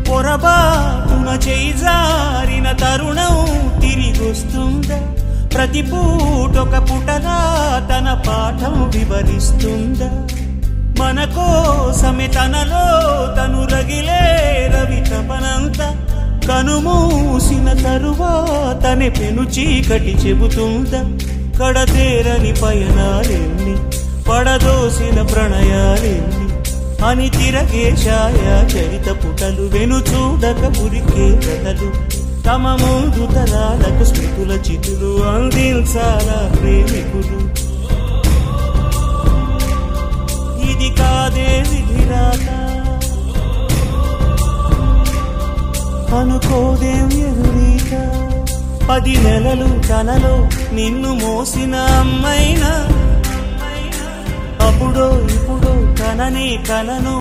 పొరబాటున చేజారిన తరుణం తిరిగొస్తుందా ప్రతి పూటొక పుటలా తన పాఠం వివరిస్తుందా మన కోసమే తనలో తను రగిలే రవి తపనంత కనుమూసిన తరువాతనే పెను చీకటి చెబుతుందా కడతేరని పయనాలెన్ని పడదోసిన ప్రణయాలెన్ని అని తిరగే ఛాయా చరిత పుటలు వెను చూడక పురికే కథలు తమ ముందు తరాలకు స్మృతుల చితులు అందించాలా ప్రేమికులు ఇది కాదే విధిరాత అనుకోదేం ఎదురీత 10 నెలలు తనలో నిన్ను మోసిన అమ్మైనా అప్పుడో ఇప్పుడో తనని కలను